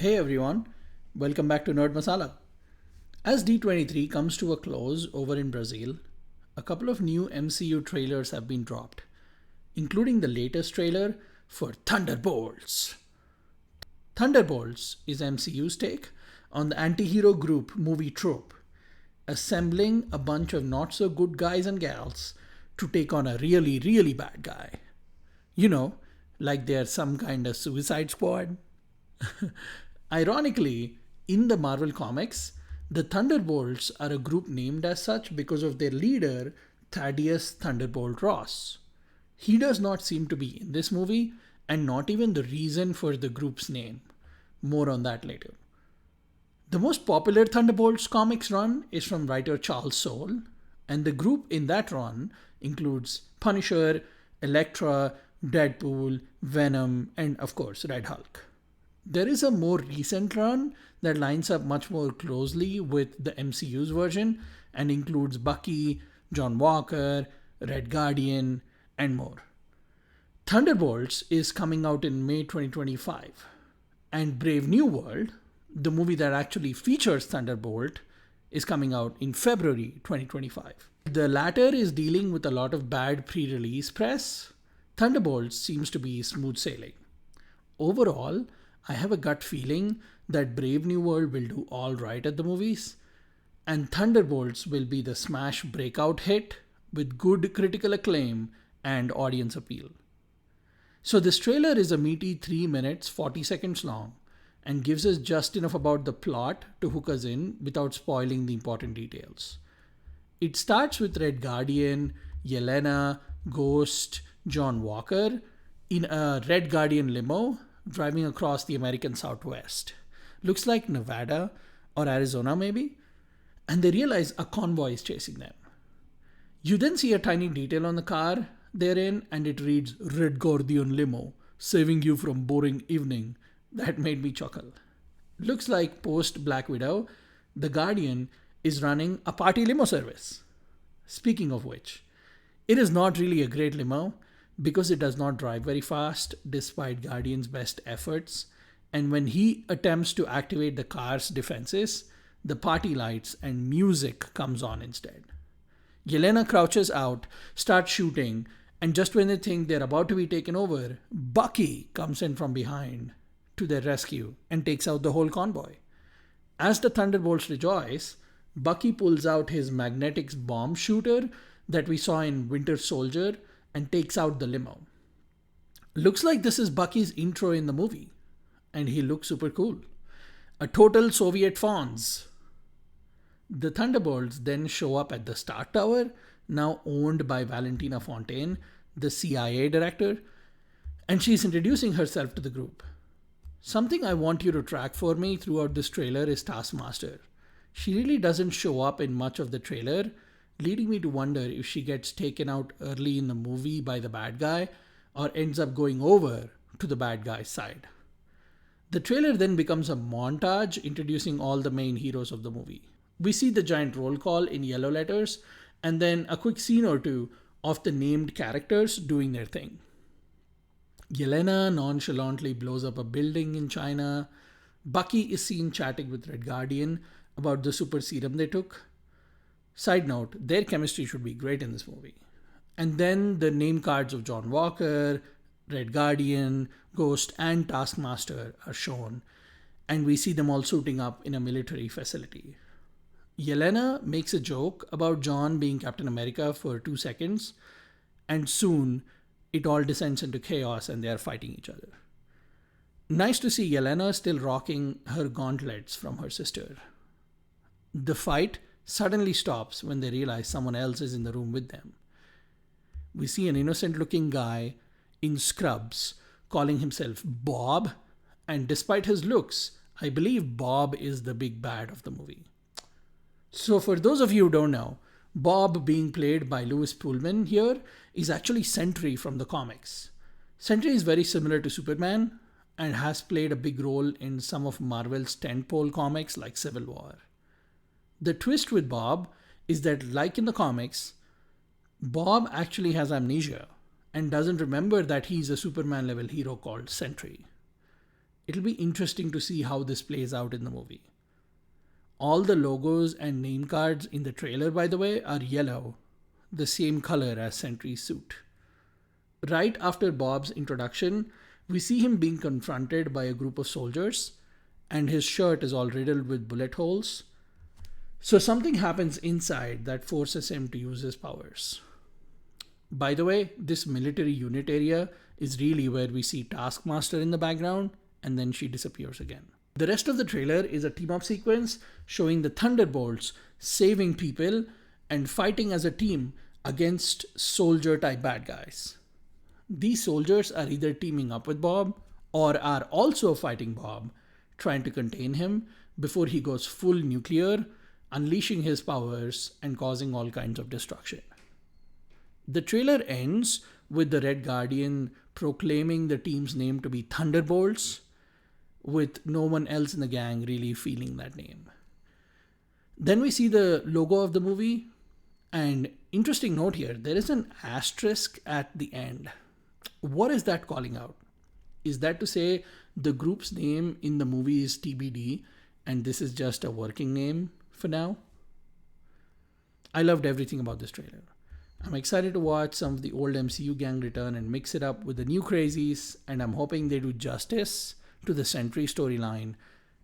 Hey everyone, welcome back to Nerd Masala. As D23 comes to a close over in Brazil, a couple of new MCU trailers have been dropped, including the latest trailer for Thunderbolts. Thunderbolts is MCU's take on the anti-hero group movie trope, assembling a bunch of not so good guys and gals to take on a really, really bad guy. You know, like they're some kind of suicide squad. Ironically, in the Marvel comics, the Thunderbolts are a group named as such because of their leader, Thaddeus Thunderbolt Ross. He does not seem to be in this movie, and not even the reason for the group's name. More on that later. The most popular Thunderbolts comics run is from writer Charles Soule, and the group in that run includes Punisher, Elektra, Deadpool, Venom, and of course Red Hulk. There is a more recent run that lines up much more closely with the MCU's version and includes Bucky, John Walker, Red Guardian, and more. Thunderbolts is coming out in May 2025, and Brave New World, the movie that actually features Thunderbolt, is coming out in February 2025. The latter is dealing with a lot of bad pre release press. Thunderbolts seems to be smooth sailing. Overall, I have a gut feeling that Brave New World will do alright at the movies, and Thunderbolts will be the smash breakout hit with good critical acclaim and audience appeal. So, this trailer is a meaty 3 minutes 40 seconds long and gives us just enough about the plot to hook us in without spoiling the important details. It starts with Red Guardian, Yelena, Ghost, John Walker in a Red Guardian limo driving across the American Southwest. Looks like Nevada or Arizona, maybe. And they realize a convoy is chasing them. You then see a tiny detail on the car they're in, and it reads Red Guardian Limo, saving you from boring evening. That made me chuckle. Looks like post Black Widow, the Guardian is running a party limo service. Speaking of which, it is not really a great limo because it does not drive very fast despite Guardian's best efforts, and when he attempts to activate the car's defenses, the party lights and music comes on instead. Yelena crouches out, starts shooting, and just when they think they're about to be taken over, Bucky comes in from behind to their rescue and takes out the whole convoy. As the Thunderbolts rejoice, Bucky pulls out his magnetics bomb shooter that we saw in Winter Soldier and takes out the limo. Looks like this is Bucky's intro in the movie, and he looks super cool. A total Soviet Fonz. The Thunderbolts then show up at the Star Tower, now owned by Valentina Fontaine, the CIA director, and she's introducing herself to the group. Something I want you to track for me throughout this trailer is Taskmaster. She really doesn't show up in much of the trailer, leading me to wonder if she gets taken out early in the movie by the bad guy or ends up going over to the bad guy's side. The trailer then becomes a montage introducing all the main heroes of the movie. We see the giant roll call in yellow letters and then a quick scene or two of the named characters doing their thing. Yelena nonchalantly blows up a building in China. Bucky is seen chatting with Red Guardian about the super serum they took. Side note, their chemistry should be great in this movie. And then the name cards of John Walker, Red Guardian, Ghost, and Taskmaster are shown, and we see them all suiting up in a military facility. Yelena makes a joke about John being Captain America for 2 seconds, and soon it all descends into chaos and they are fighting each other. Nice to see Yelena still rocking her gauntlets from her sister. The fight suddenly stops when they realize someone else is in the room with them. We see an innocent looking guy in scrubs calling himself Bob, and despite his looks, I believe Bob is the big bad of the movie. So for those of you who don't know, Bob, being played by Louis Pullman here, is actually Sentry from the comics. Sentry is very similar to Superman and has played a big role in some of Marvel's tentpole comics like Civil War. The twist with Bob is that, like in the comics, Bob actually has amnesia and doesn't remember that he's a Superman level hero called Sentry. It'll be interesting to see how this plays out in the movie. All the logos and name cards in the trailer, by the way, are yellow, the same color as Sentry's suit. Right after Bob's introduction, we see him being confronted by a group of soldiers, and his shirt is all riddled with bullet holes. So something happens inside that forces him to use his powers. By the way, this military unit area is really where we see Taskmaster in the background, and then she disappears again. The rest of the trailer is a team-up sequence showing the Thunderbolts saving people and fighting as a team against soldier-type bad guys. These soldiers are either teaming up with Bob or are also fighting Bob, trying to contain him before he goes full nuclear, unleashing his powers and causing all kinds of destruction. The trailer ends with the Red Guardian proclaiming the team's name to be Thunderbolts, with no one else in the gang really feeling that name. Then we see the logo of the movie, and interesting note here, there is an asterisk at the end. What is that calling out? Is that to say the group's name in the movie is TBD and this is just a working name for now? I loved everything about this trailer. I'm excited to watch some of the old MCU gang return and mix it up with the new crazies, and I'm hoping they do justice to the Sentry storyline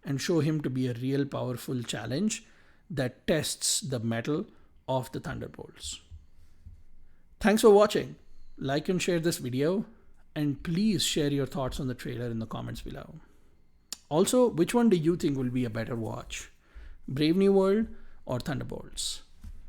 and show him to be a real powerful challenge that tests the mettle of the Thunderbolts. Thanks for watching. Like and share this video, and please share your thoughts on the trailer in the comments below. Also, which one do you think will be a better watch? Brave New World or Thunderbolts?